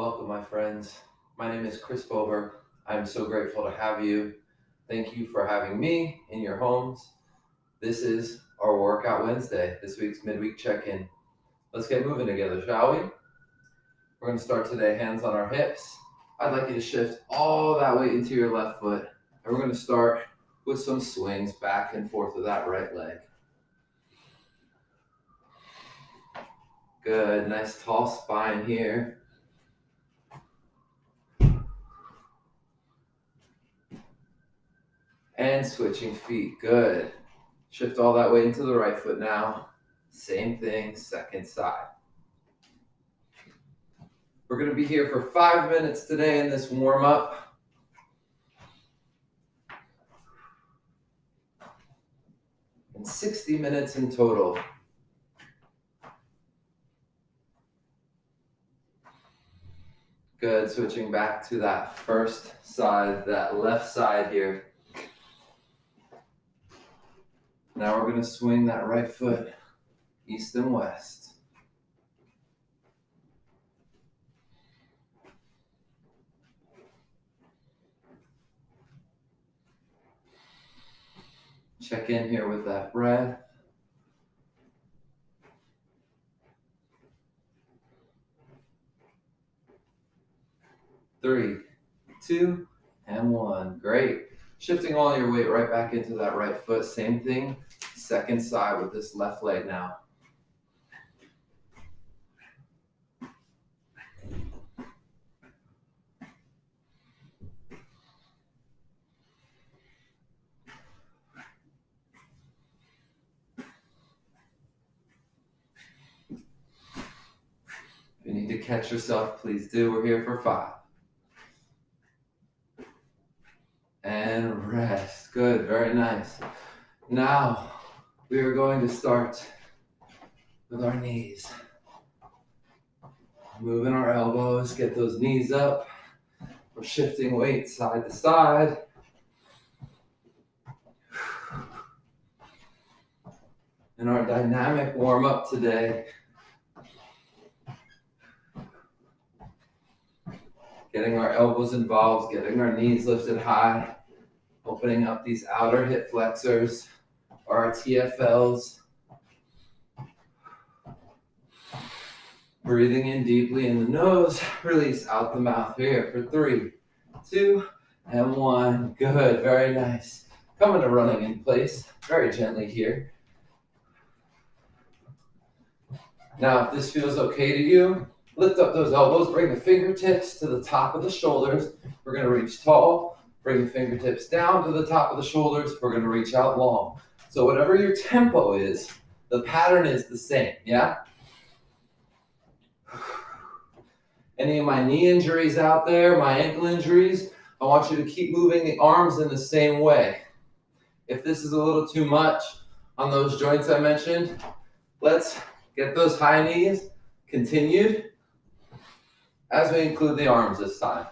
Welcome, my friends. My name is Chris Bober. I'm so grateful to have you. Thank you for having me in your homes. This is our Workout Wednesday, this week's midweek check-in. Let's get moving together, shall we? We're going to start today, hands on our hips. I'd like you to shift all that weight into your left foot. And we're going to start with some swings back and forth with that right leg. Good, nice tall spine here. And switching feet, good. Shift all that weight into the right foot now. Same thing, second side. We're going to be here for 5 minutes today in this warm-up. And 60 minutes in total. Good, switching back to that first side, that left side here. Now we're going to swing that right foot east and west. Check in here with that breath. Three, two, and one. Great. Shifting all your weight right back into that right foot. Same thing, second side with this left leg now. If you need to catch yourself, please do. We're here for 5. And rest. Good, very nice. Now, we are going to start with our knees. Moving our elbows, get those knees up. We're shifting weight side to side. In our dynamic warm-up today, getting our elbows involved, getting our knees lifted high, opening up these outer hip flexors, or our TFLs. Breathing in deeply in the nose, release out the mouth here for 3, 2, and 1. Good, very nice. Coming to running in place, very gently here. Now, if this feels okay to you, lift up those elbows, bring the fingertips to the top of the shoulders. We're going to reach tall, bring the fingertips down to the top of the shoulders. We're going to reach out long. So whatever your tempo is, the pattern is the same, yeah? Any of my knee injuries out there, my ankle injuries, I want you to keep moving the arms in the same way. If this is a little too much on those joints I mentioned, let's get those high knees continued as we include the arms this time.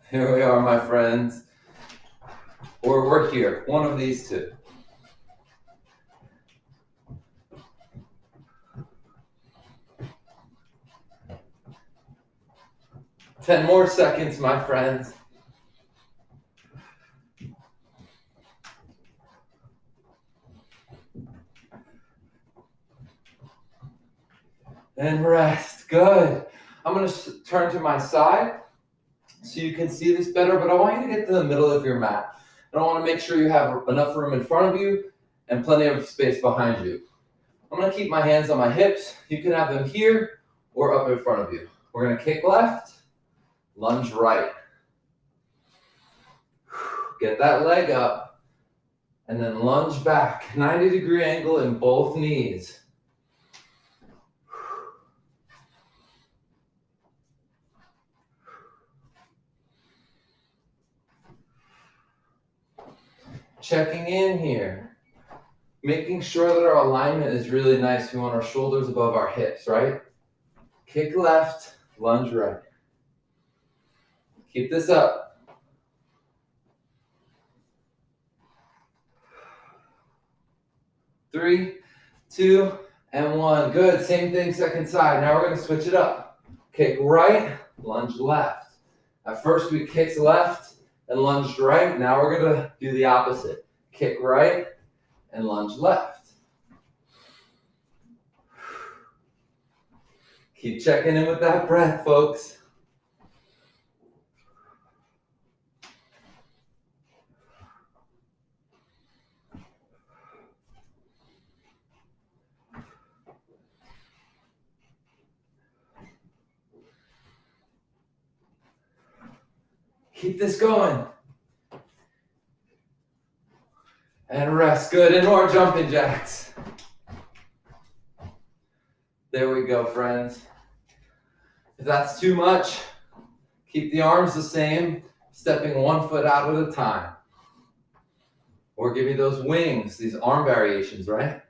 Here we are, my friends. Or we're here, one of these two. Ten more seconds, my friends. And rest. Good. I'm going to turn to my side so you can see this better, but I want you to get to the middle of your mat. And I want to make sure you have enough room in front of you and plenty of space behind you. I'm going to keep my hands on my hips. You can have them here or up in front of you. We're going to kick left, lunge right. Get that leg up, and then lunge back. 90-degree angle in both knees. Checking in here. Making sure that our alignment is really nice. We want our shoulders above our hips, right? Kick left, lunge right. Keep this up. 3, 2, and 1. Good. Same thing, second side. Now we're going to switch it up. Kick right, lunge left. At first we kicked left and lunged right. Now we're going to do the opposite. Kick right and lunge left. Keep checking in with that breath, folks. Keep this going. And rest. Good. And more jumping jacks. There we go, friends. If that's too much, keep the arms the same, stepping 1 foot out at a time. Or give me those wings, these arm variations, right?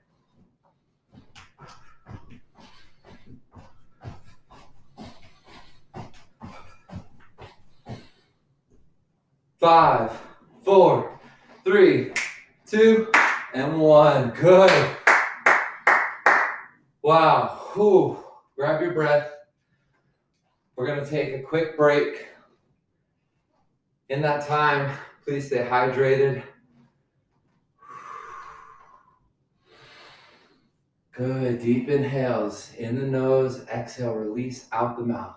5, 4, 3, 2, and 1. Good. Wow. Whew. Grab your breath. We're going to take a quick break. In that time, please stay hydrated. Good. Deep inhales in the nose. Exhale, release out the mouth.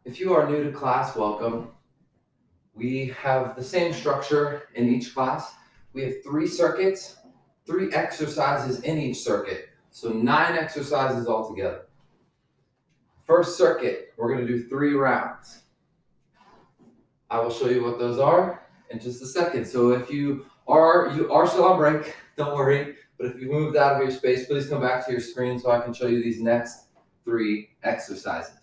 If you are new to class, welcome. We have the same structure in each class. We have 3 circuits, 3 exercises in each circuit. So 9 exercises altogether. First circuit, we're going to do 3 rounds. I will show you what those are in just a second. So if you are still on break, don't worry. But if you moved out of your space, please come back to your screen so I can show you these next 3 exercises.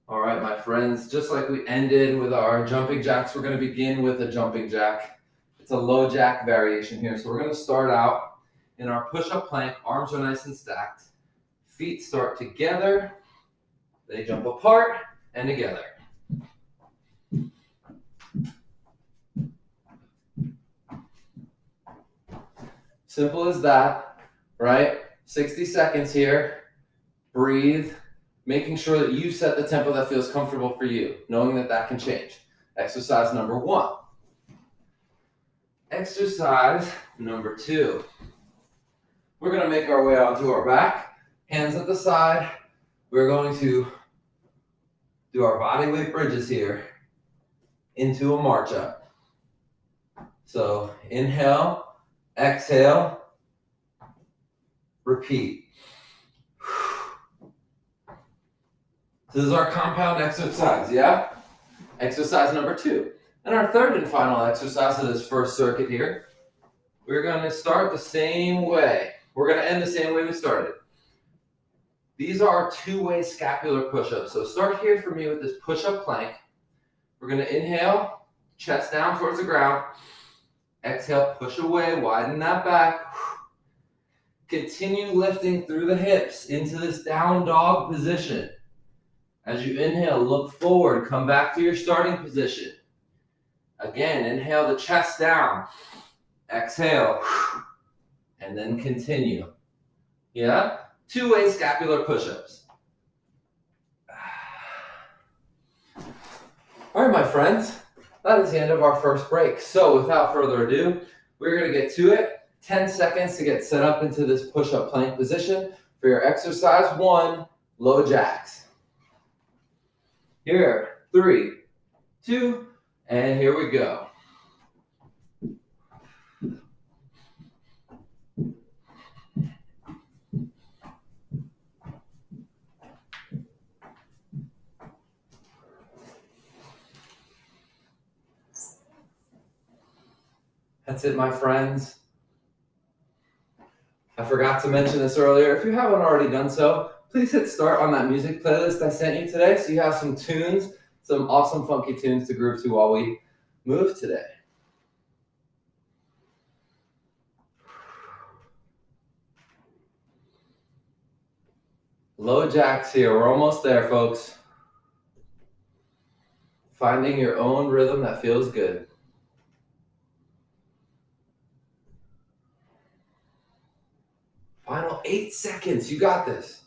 All right, my friends, just like we ended with our jumping jacks, we're going to begin with a jumping jack. It's a low jack variation here. So we're going to start out in our push-up plank. Arms are nice and stacked. Feet start together. They jump apart and together. Simple as that, right? 60 seconds here. Breathe. Making sure that you set the tempo that feels comfortable for you, knowing that that can change. Exercise number 1. Exercise number 2. We're going to make our way onto our back, hands at the side. We're going to do our body weight bridges here into a march up. So inhale, exhale, repeat. This is our compound exercise, yeah? Exercise number 2. And our third and final exercise of this first circuit here, we're going to start the same way. We're going to end the same way we started. These are our 2-way scapular push-ups. So start here for me with this push-up plank. We're going to inhale, chest down towards the ground. Exhale, push away, widen that back. Continue lifting through the hips into this down dog position. As you inhale, look forward, come back to your starting position. Again, inhale the chest down. Exhale, and then continue. Yeah? 2-way scapular push-ups. All right, my friends, that is the end of our first break. So without further ado, we're going to get to it. 10 seconds to get set up into this push-up plank position for your exercise 1, low jacks. Here, 3, 2, and here we go. That's it, my friends. I forgot to mention this earlier. If you haven't already done so, please hit start on that music playlist I sent you today so you have some tunes, some awesome funky tunes to groove to while we move today. Low jacks here. We're almost there, folks. Finding your own rhythm that feels good. Final 8 seconds. You got this.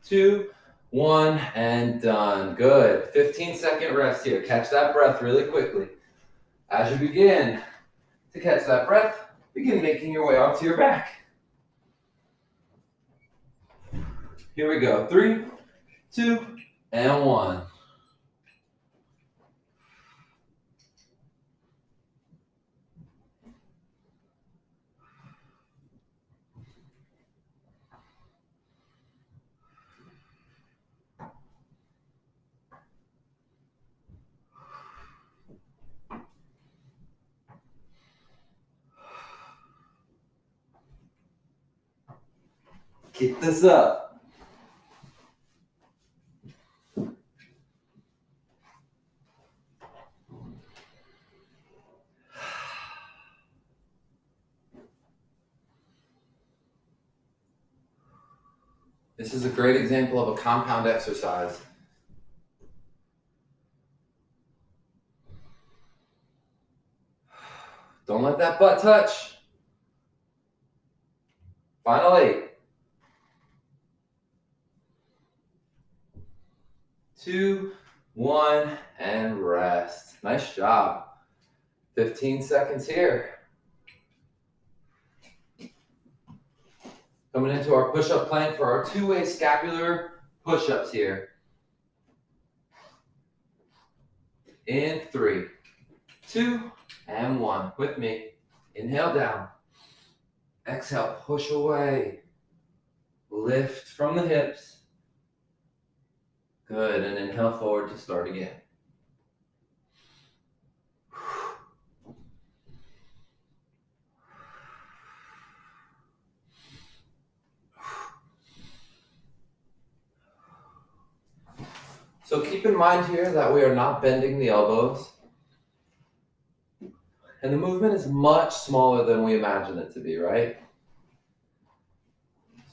2, 1, and done. Good. 15-second rest here. Catch that breath really quickly. As you begin to catch that breath, begin making your way onto your back. Here we go. 3, 2, and 1. Keep this up. This is a great example of a compound exercise. Don't let that butt touch. Final 8. 2, 1, and rest. Nice job. 15 seconds here. Coming into our push-up plank for our 2-way scapular push-ups here. In 3, 2, and 1. With me. Inhale down. Exhale, push away. Lift from the hips. Good, and inhale forward to start again. So keep in mind here that we are not bending the elbows. And the movement is much smaller than we imagine it to be, right?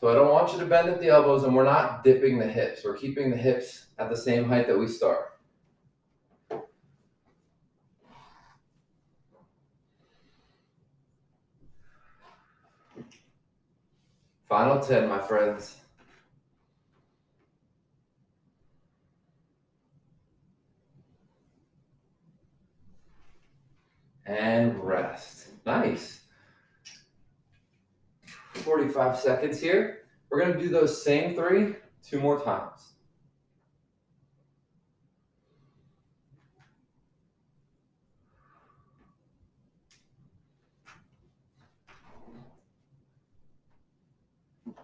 So I don't want you to bend at the elbows, and we're not dipping the hips. We're keeping the hips at the same height that we start. Final 10, my friends. And rest. Nice. 45 seconds here. We're going to do those same 3 2 more times.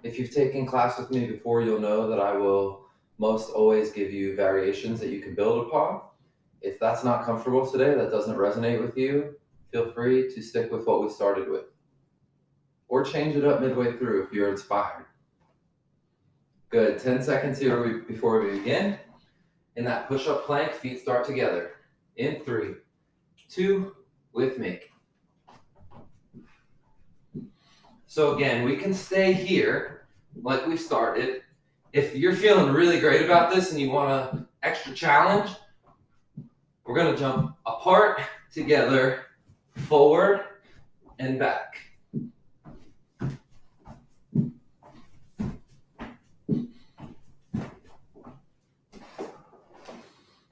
If you've taken class with me before, you'll know that I will most always give you variations that you can build upon. If that's not comfortable today, that doesn't resonate with you, feel free to stick with what we started with. Or change it up midway through if you're inspired. Good, 10 seconds here before we begin. In that push-up plank, feet start together. In 3, 2, with me. So again, we can stay here like we started. If you're feeling really great about this and you want an extra challenge, we're going to jump apart, together, forward, and back.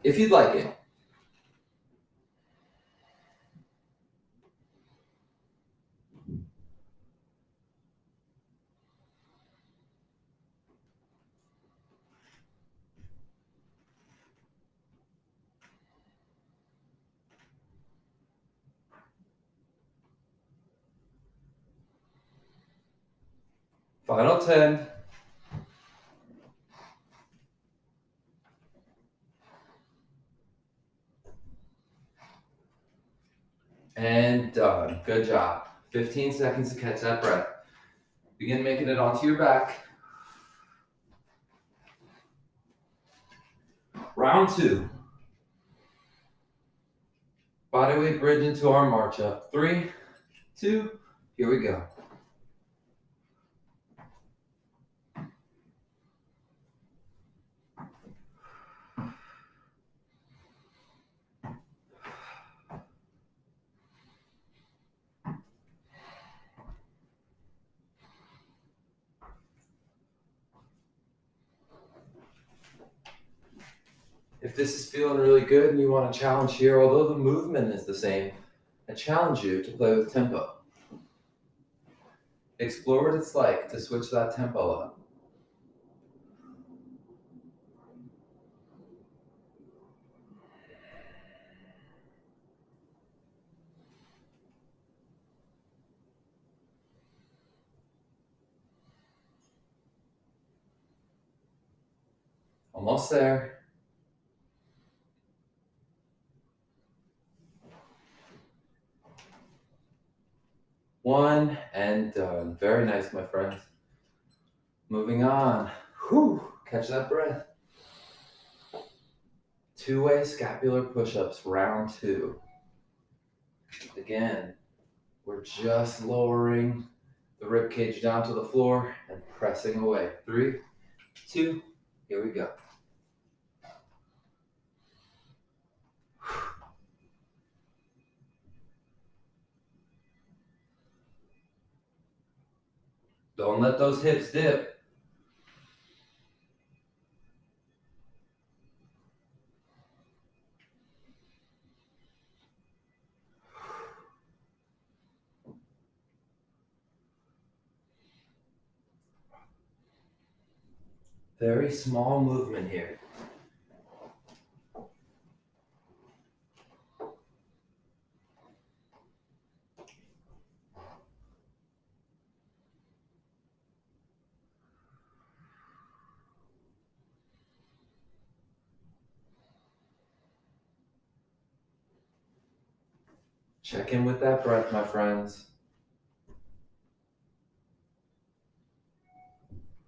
If you'd like it. Final 10. And done. Good job. 15 seconds to catch that breath. Begin making it onto your back. Round 2. Bodyweight bridge into our march up. 3, 2, here we go. If this is feeling really good and you want to challenge here, although the movement is the same, I challenge you to play with tempo. Explore what it's like to switch that tempo up. Almost there. One and done. Very nice, my friends. Moving on. Whew. Catch that breath. Two-way scapular push-ups, round 2. Again, we're just lowering the rib cage down to the floor and pressing away. 3, 2, here we go. Don't let those hips dip. Very small movement here. Check in with that breath, my friends.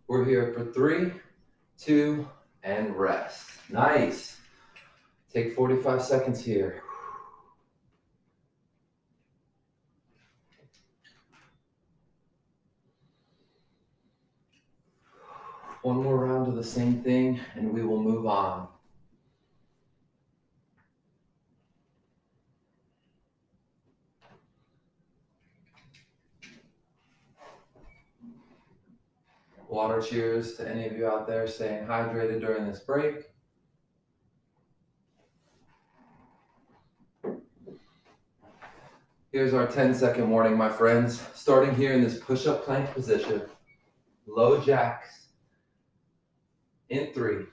We're here for 3, 2, and rest. Nice. Take 45 seconds here. One more round of the same thing, and we will move on. Water cheers to any of you out there staying hydrated during this break. Here's our 10-second warning, my friends. Starting here in this push-up plank position. Low jacks. In 3,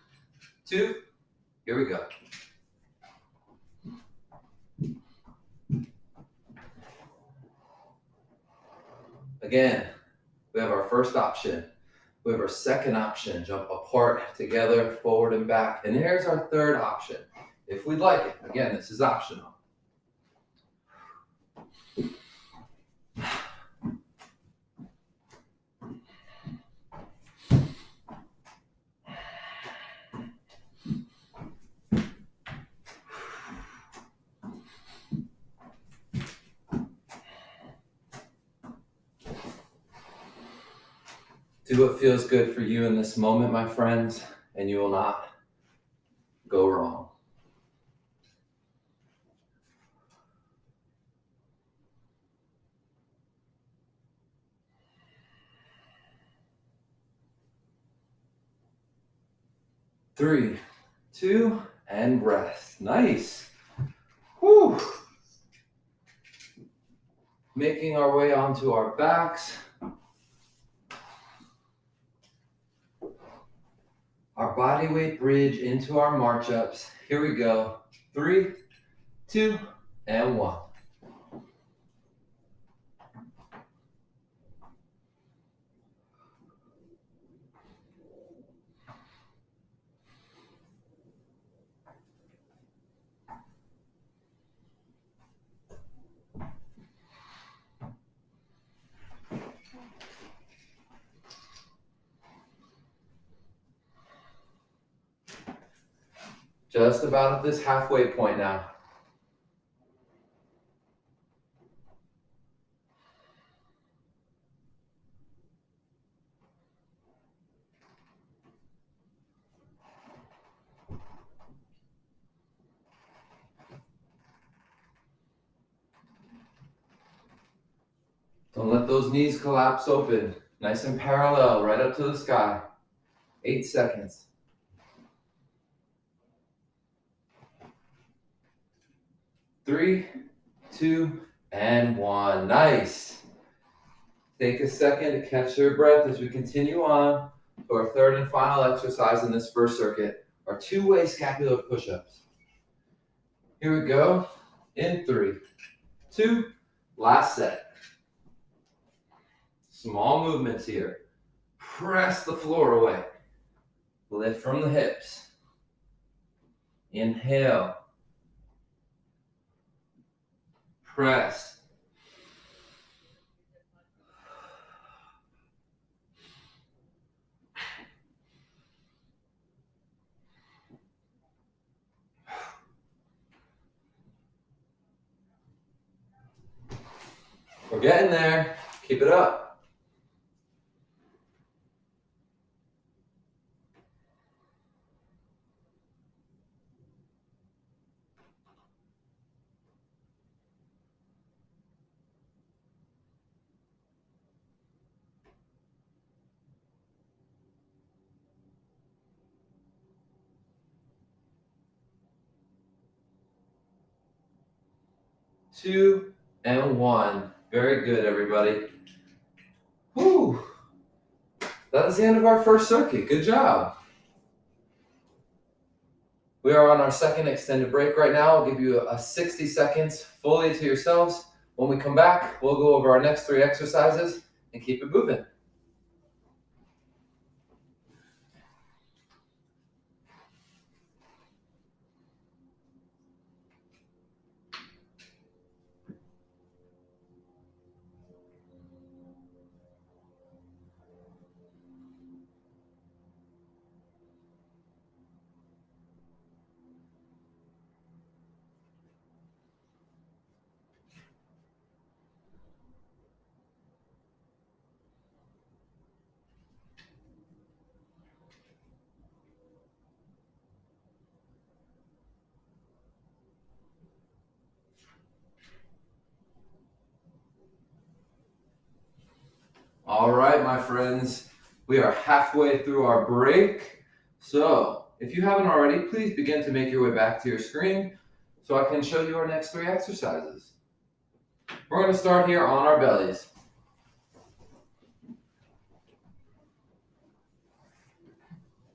2, here we go. Again, we have our first option. We have our second option, jump apart, together, forward and back. And here's our third option, if we'd like it. Again, this is optional. Do what feels good for you in this moment, my friends, and you will not go wrong. Three, 2, and rest. Nice. Whew. Making our way onto our backs. Our body weight bridge into our march ups. Here we go. 3, 2, and 1. Just about at this halfway point now. Don't let those knees collapse open. Nice and parallel, right up to the sky. 8 seconds. 3, 2, and 1. Nice. Take a second to catch your breath as we continue on to our third and final exercise in this first circuit, our two-way scapular push-ups. Here we go. In 3, 2, last set. Small movements here. Press the floor away. Lift from the hips. Inhale. Press. We're getting there. Keep it up. Two and 1. Very good, everybody. Whew. That is the end of our first circuit. Good job. We are on our second extended break right now. I'll give you a 60 seconds fully to yourselves. When we come back, we'll go over our next 3 exercises and keep it moving. All right, my friends, we are halfway through our break. So if you haven't already, please begin to make your way back to your screen so I can show you our next 3 exercises. We're going to start here on our bellies.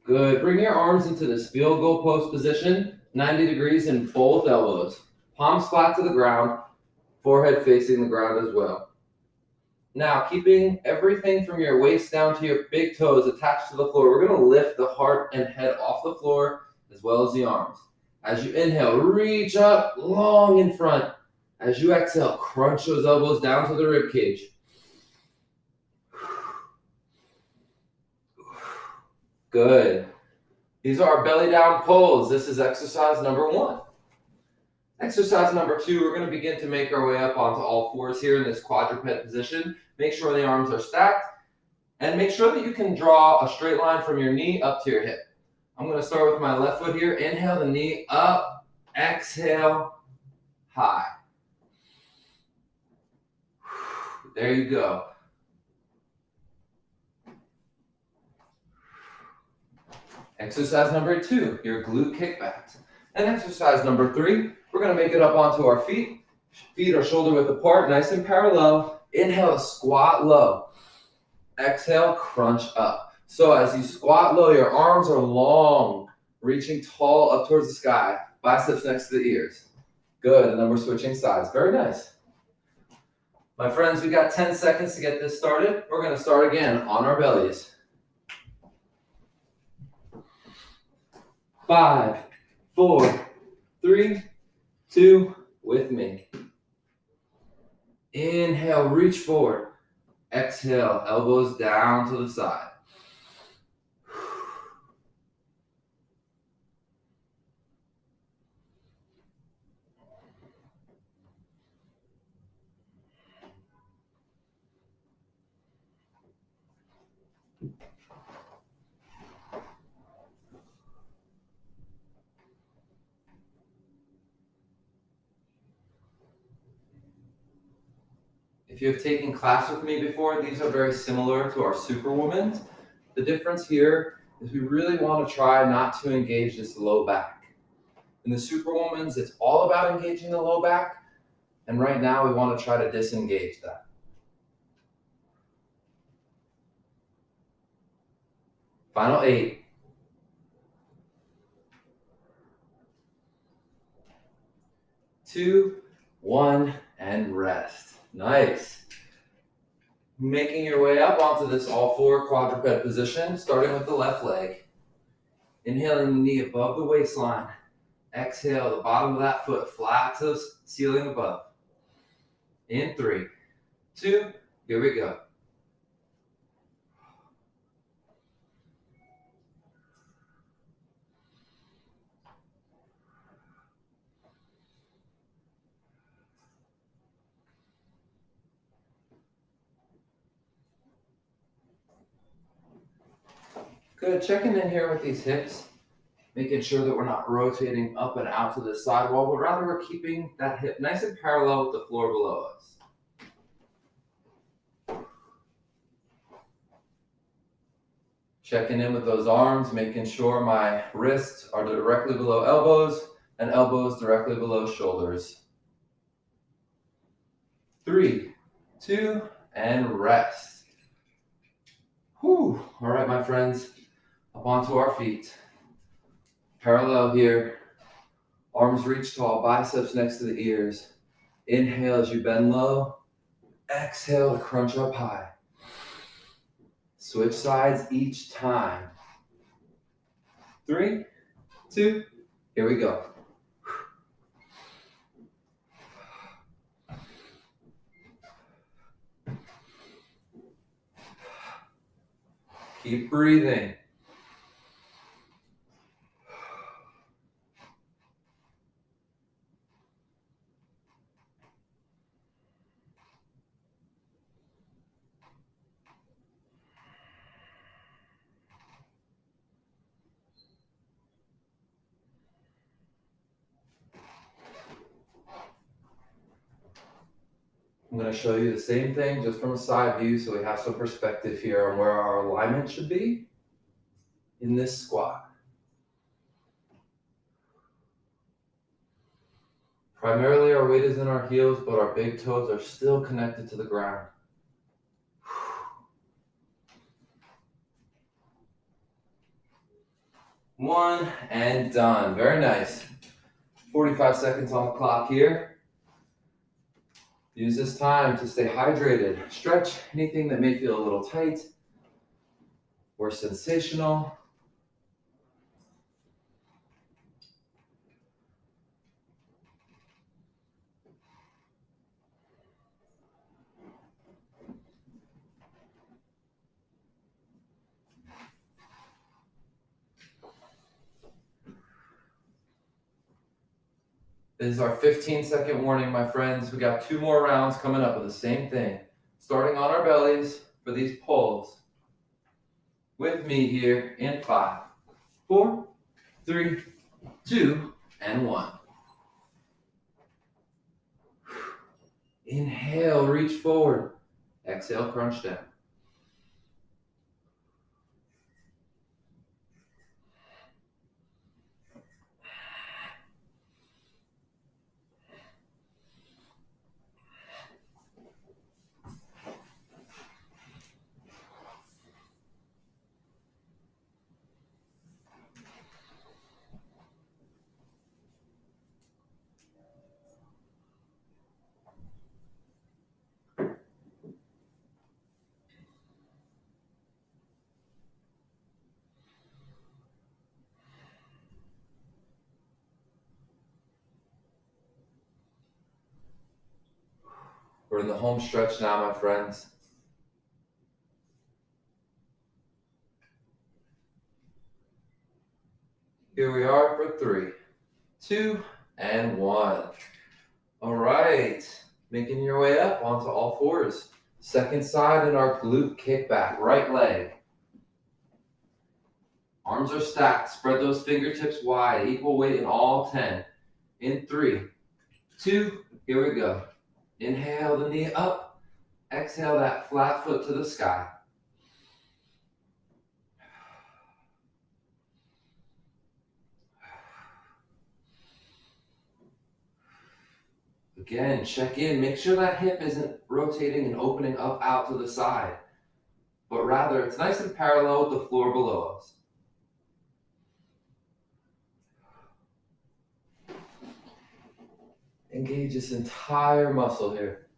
Good. Bring your arms into this field goal post position, 90 degrees in both elbows. Palms flat to the ground, forehead facing the ground as well. Now, keeping everything from your waist down to your big toes attached to the floor, we're going to lift the heart and head off the floor as well as the arms. As you inhale, reach up long in front. As you exhale, crunch those elbows down to the rib cage. Good. These are our belly down pulls. This is exercise number 1. Exercise number 2, we're going to begin to make our way up onto all fours here in this quadruped position. Make sure the arms are stacked and make sure that you can draw a straight line from your knee up to your hip. I'm going to start with my left foot here. Inhale the knee up, exhale, high. There you go. Exercise number 2, your glute kickbacks. And exercise number 3, we're going to make it up onto our feet. Feet are shoulder width apart, nice and parallel. Inhale, squat low. Exhale, crunch up. So as you squat low, your arms are long, reaching tall up towards the sky. Biceps next to the ears. Good, and then we're switching sides. Very nice. My friends, we got 10 seconds to get this started. We're going to start again on our bellies. 5, 4, 3, 2, with me. Inhale, reach forward. Exhale, elbows down to the side. If you have taken class with me before, these are very similar to our Superwoman. The difference here is we really want to try not to engage this low back. In the Superwomans, it's all about engaging the low back. And right now we want to try to disengage that. Final 8. 2, 1, and rest. Nice. Making your way up onto this all four quadruped position, starting with the left leg. Inhaling the knee above the waistline. Exhale, the bottom of that foot flat to the ceiling above. In 3, 2, here we go. Good, checking in here with these hips, making sure that we're not rotating up and out to the sidewall, but rather we're keeping that hip nice and parallel with the floor below us. Checking in with those arms, making sure my wrists are directly below elbows and elbows directly below shoulders. 3, 2, and rest. Whew. All right, my friends, up onto our feet. Parallel here. Arms reach tall, biceps next to the ears. Inhale as you bend low. Exhale to crunch up high. Switch sides each time. 3, 2, here we go. Keep breathing. I'm going to show you the same thing just from a side view so we have some perspective here on where our alignment should be in this squat. Primarily our weight is in our heels, but our big toes are still connected to the ground. 1 and done. Very nice. 45 seconds on the clock here. Use this time to stay hydrated. Stretch anything that may feel a little tight or sensational. This is our 15-second warning, my friends. We got 2 more rounds coming up with the same thing. Starting on our bellies for these pulls. With me here in 5, 4, 3, 2, and 1. Inhale, reach forward. Exhale, crunch down. We're in the home stretch now, my friends. Here we are for 3, 2, and 1. All right, making your way up onto all fours. Second side in our glute kickback, right leg. Arms are stacked, spread those fingertips wide, equal weight in all 10. In 3, 2, here we go. Inhale the knee up, exhale that flat foot to the sky. Again, check in. Make sure that hip isn't rotating and opening up out to the side, but rather it's nice and parallel with the floor below us. Engage this entire muscle here.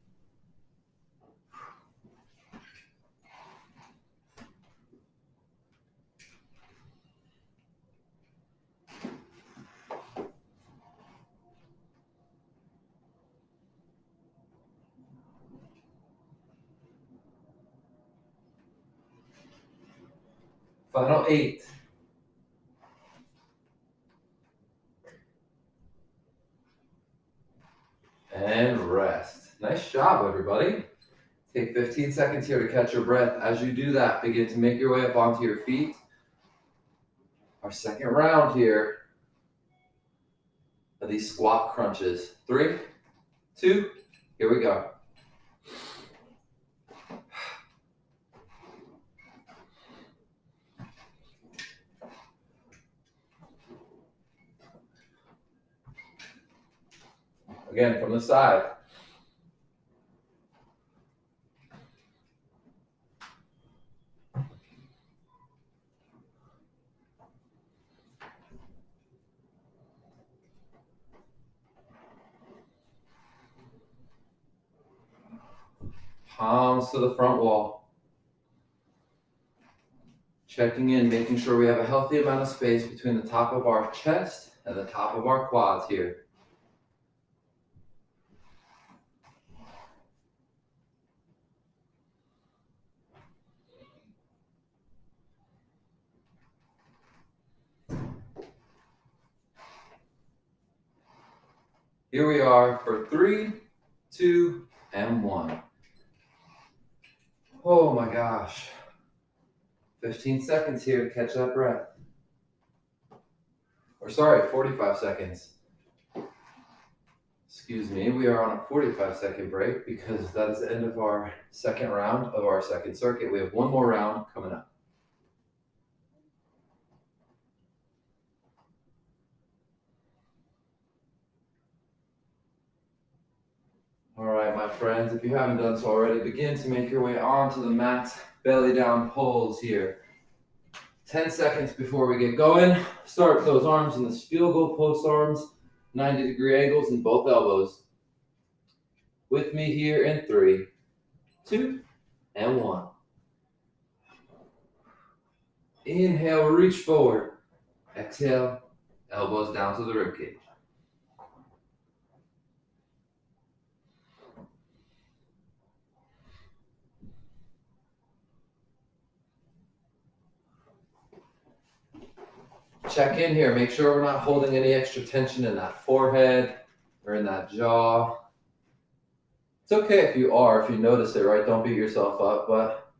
Final 8. And rest. Nice job, everybody. Take 15 seconds here to catch your breath. As you do that, begin to make your way up onto your feet. Our second round here of these squat crunches. 3, 2, here we go. Again, from the side. Palms to the front wall. Checking in, making sure we have a healthy amount of space between the top of our chest and the top of our quads here. Here we are for 3, 2, and 1. Oh my gosh. 15 seconds here to catch that breath. Or sorry, 45 seconds. Excuse me, we are on a 45-second break because that is the end of our second round of our second circuit. We have one more round coming up. All right, my friends, if you haven't done so already, begin to make your way onto the mat, belly down pulls here. 10 seconds before we get going. Start those arms in this field goal post arms, 90-degree angles in both elbows. With me here in 3, 2, and 1. Inhale, reach forward. Exhale, elbows down to the ribcage. Check in here. Make sure we're not holding any extra tension in that forehead or in that jaw. It's okay if you are, if you notice it, right? Don't beat yourself up, but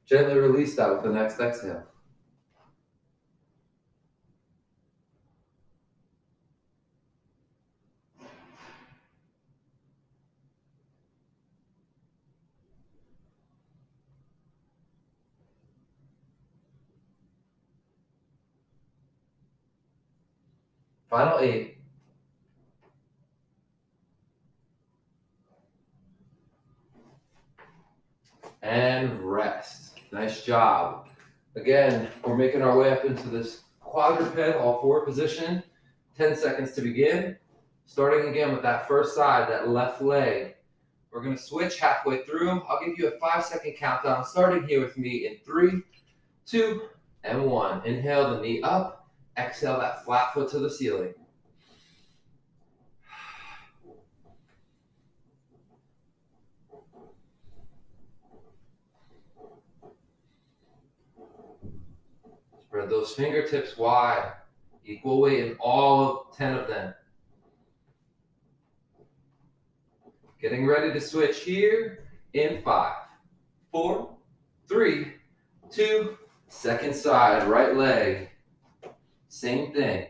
gently release that with the next exhale. Final 8. And rest. Nice job. Again, we're making our way up into this quadruped, all four position. 10 seconds to begin. Starting again with that first side, that left leg. We're going to switch halfway through. I'll give you a 5-second countdown, starting here with me in 3, 2, and 1. Inhale the knee up. Exhale that flat foot to the ceiling. Spread those fingertips wide. Equal weight in all 10 of them. Getting ready to switch here in 5, 4, 3, 2, second side, right leg. Same thing.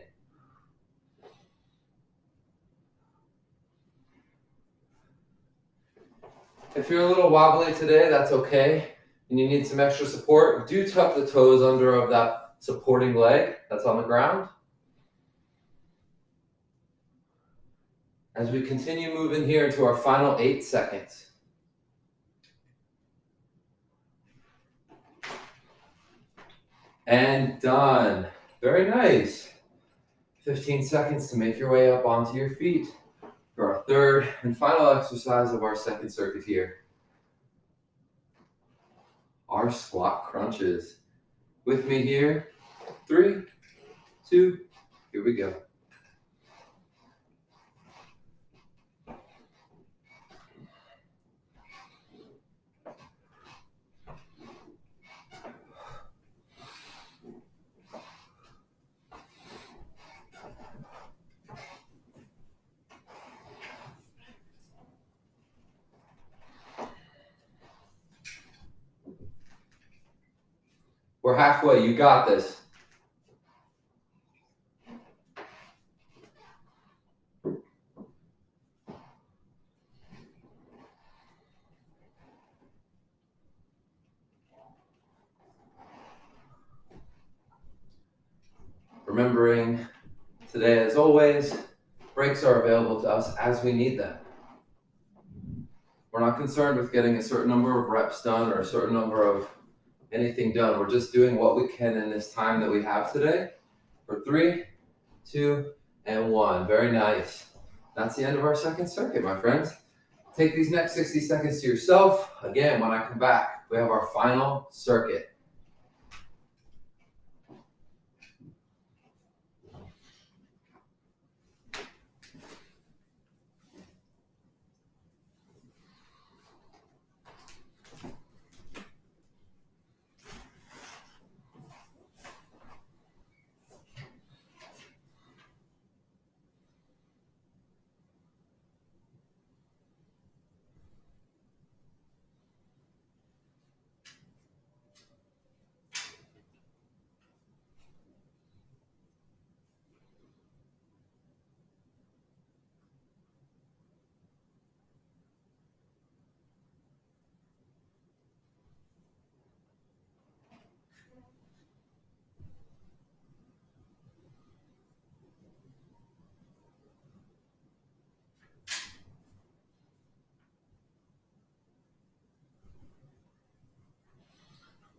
If you're a little wobbly today, that's okay. And you need some extra support, do tuck the toes under of that supporting leg that's on the ground. as we continue moving here into our final 8 seconds. And done. Very nice. 15 seconds to make your way up onto your feet for our third and final exercise of our second circuit here. Our squat crunches. With me here, 3, 2, here we go. We're halfway, you got this. Remembering today, as always, breaks are available to us as we need them. We're not concerned with getting a certain number of reps done or a certain number of anything done. We're just doing what we can in this time that we have today for 3, 2, and 1. Very nice. That's the end of our second circuit, my friends. Take these next 60 seconds to yourself. Again, when I come back, we have our final circuit.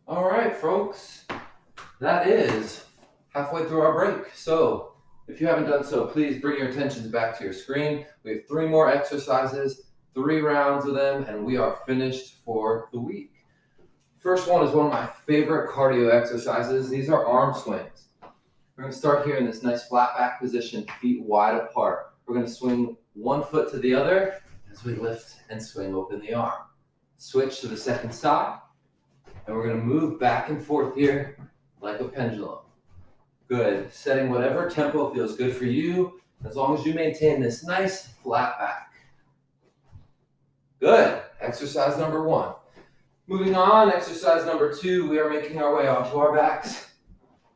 All right, folks, that is halfway through our break. So if you haven't done so, please bring your attentions back to your screen. We have 3 more exercises, 3 rounds of them, and we are finished for the week. First one is one of my favorite cardio exercises. These are arm swings. We're going to start here in this nice flat back position, feet wide apart. We're going to swing one foot to the other as we lift and swing open the arm. Switch to the second side. And we're going to move back and forth here like a pendulum. Good. Setting whatever tempo feels good for you, as long as you maintain this nice flat back. Good. Exercise number 1. Moving on, exercise number 2, we are making our way onto our backs.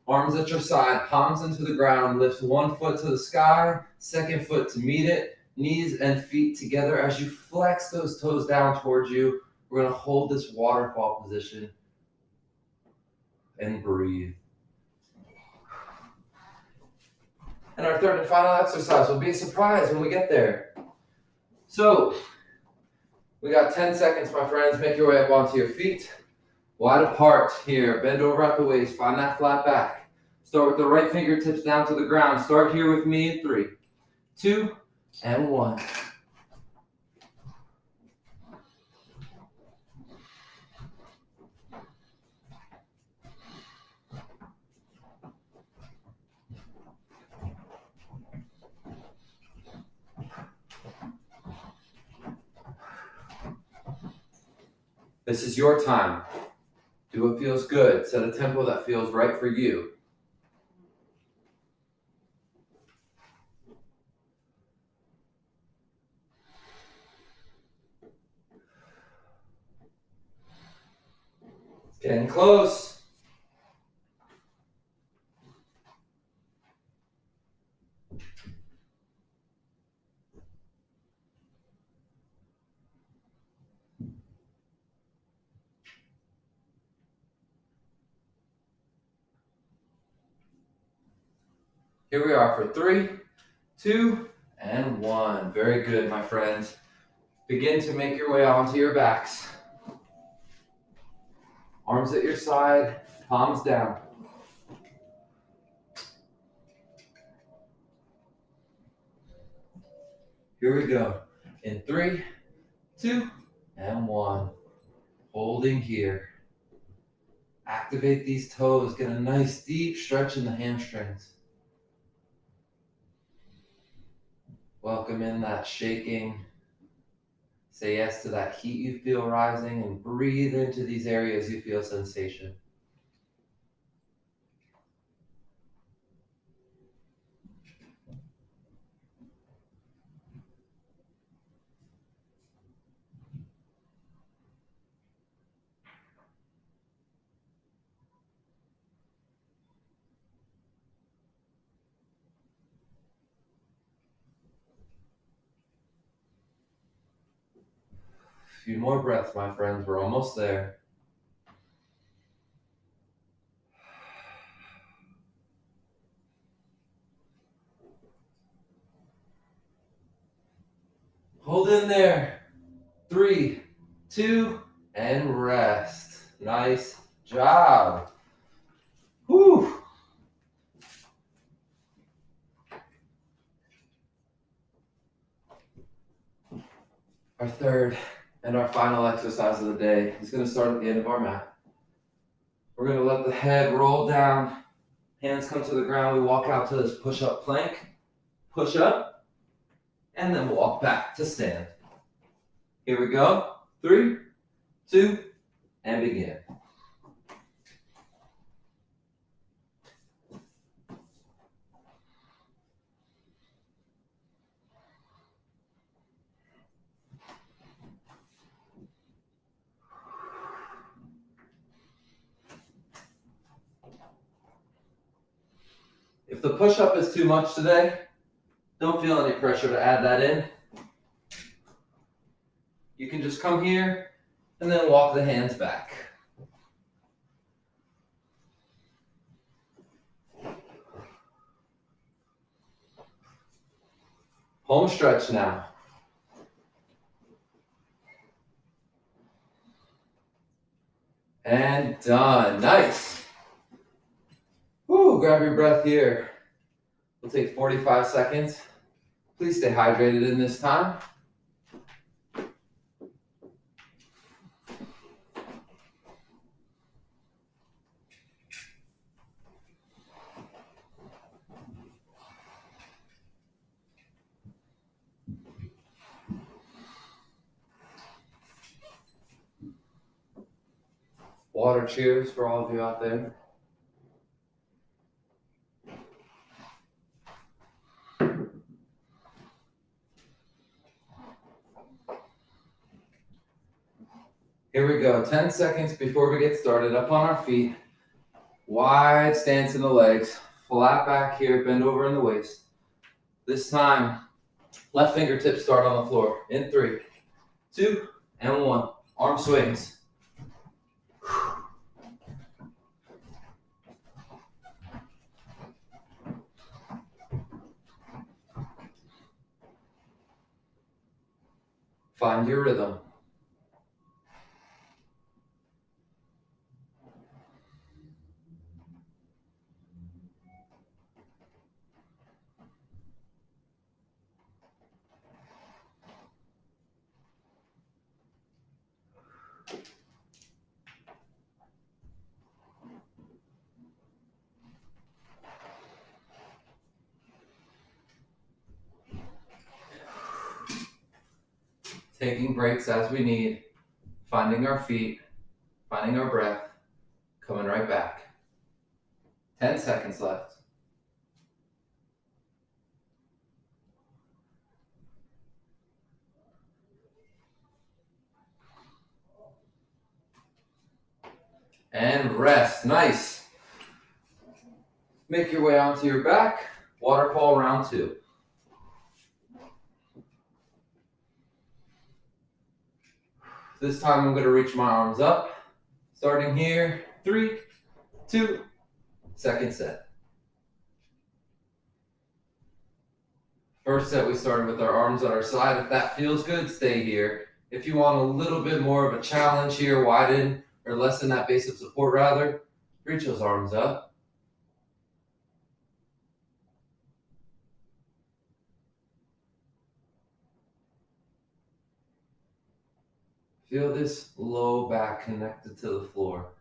Arms at your side, palms into the ground. Lift one foot to the sky, second foot to meet it. Knees and feet together. As you flex those toes down towards you, we're going to hold this waterfall position and breathe. And our third and final exercise will be a surprise when we get there. So, we got 10 seconds, my friends. Make your way up onto your feet. Wide apart here. Bend over at the waist. Find that flat back. Start with the right fingertips down to the ground. Start here with me in 3, 2, and 1. This is your time. Do what feels good. Set a tempo that feels right for you. Getting close. Here we are for 3, 2, and 1. Very good, my friends. Begin to make your way onto your backs. Arms at your side, palms down. Here we go. In 3, 2, and 1. Holding here. Activate these toes. Get a nice deep stretch in the hamstrings. Welcome in that shaking. Say yes to that heat you feel rising and breathe into these areas you feel sensation. A few more breaths, my friends. We're almost there. Hold in there. 3, 2, and rest. Nice job. Whew. Our third and our final exercise of the day is going to start at the end of our mat. We're going to let the head roll down, hands come to the ground. We walk out to this push-up plank, push up, and then walk back to stand. Here we go. 3, 2, and begin. If the push-up is too much today, don't feel any pressure to add that in. You can just come here and then walk the hands back. Home stretch now. And done. Nice. Woo, grab your breath here. We'll take 45 seconds. Please stay hydrated in this time. Water cheers for all of you out there. Here we go. 10 seconds before we get started. Up on our feet. Wide stance in the legs. Flat back here. Bend over in the waist. This time, left fingertips start on the floor. In 3, 2, and 1. Arm swings. Find your rhythm. Taking breaks as we need, finding our feet, finding our breath, coming right back. 10 seconds left. And rest. Nice. Make your way onto your back. Waterfall round 2. This time I'm going to reach my arms up. Starting here. 3, 2, second set. First set, we started with our arms on our side. If that feels good, stay here. If you want a little bit more of a challenge here, widen or lessen that base of support rather, reach those arms up. Feel this low back connected to the floor.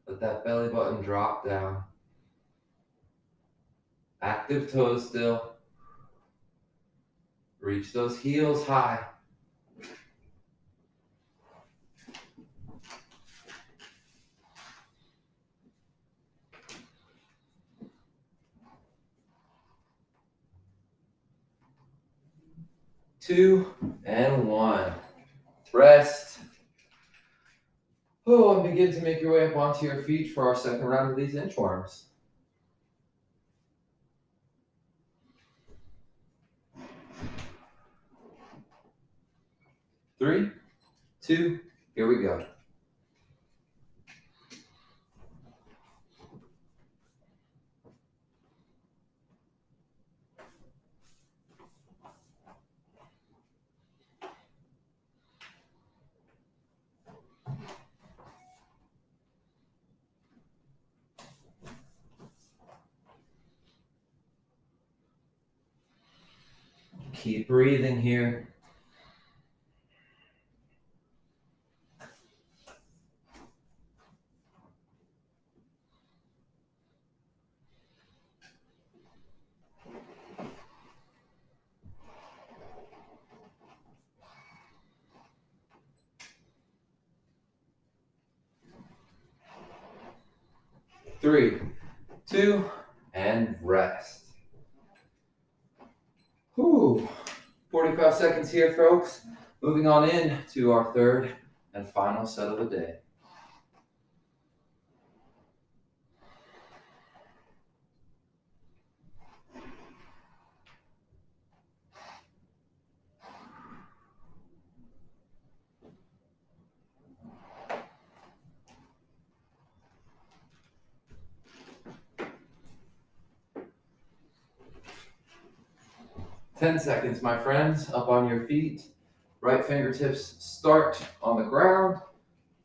Let that belly button drop down. Active toes still. Reach those heels high. Two and one. Rest. Oh, and begin to make your way up onto your feet for our second round of these inchworms. 3, 2, here we go. Keep breathing here. Three, 2, and rest. Whew. 45 seconds here, folks. Moving on in to our third and final set of the day. Ten seconds, my friends, up on your feet. Right fingertips start on the ground.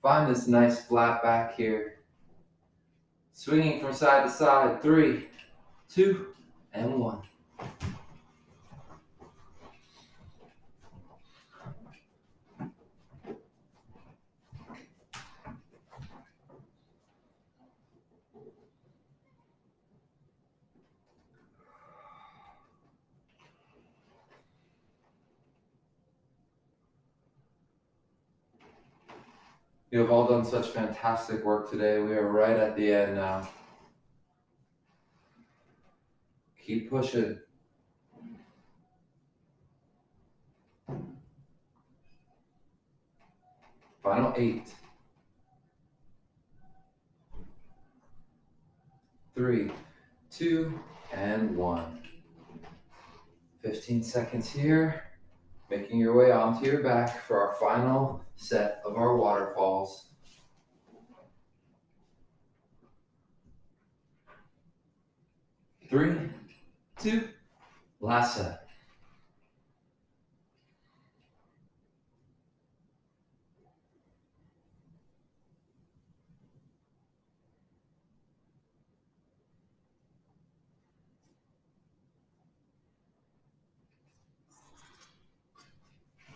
Find this nice flat back here. Swinging from side to side. 3, 2, and 1. You have all done such fantastic work today. We are right at the end now. Keep pushing. Final 8. 3, 2, and 1. 15 seconds here. Making your way onto your back for our final set of our waterfalls. 3, 2, last set.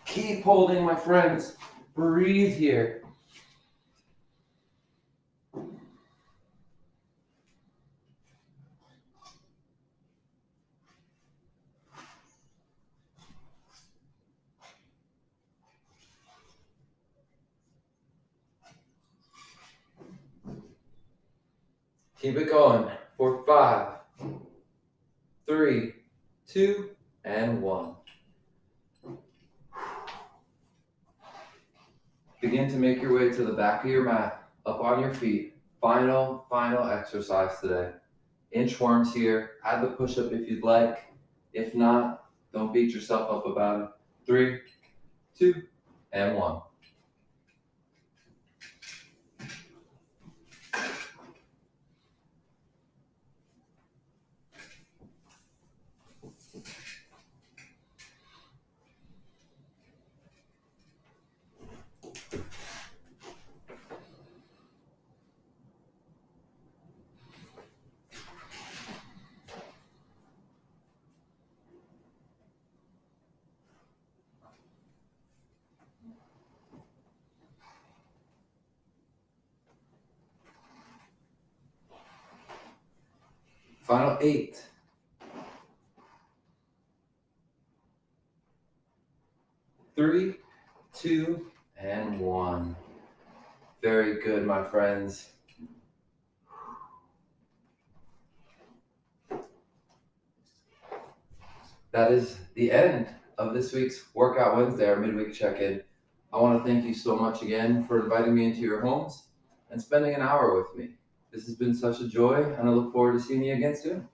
Keep holding, my friends. Breathe here. Keep it going for 5, 3, 2, and 1. Begin to make your way to the back of your mat, up on your feet. Final exercise today. Inchworms here. Add the push-up if you'd like. If not, don't beat yourself up about it. 3, 2, and 1. Final 8. 3, 2, and 1. Very good, my friends. That is the end of this week's Workout Wednesday, our midweek check-in. I want to thank you so much again for inviting me into your homes and spending an hour with me. This has been such a joy, and I look forward to seeing you again soon.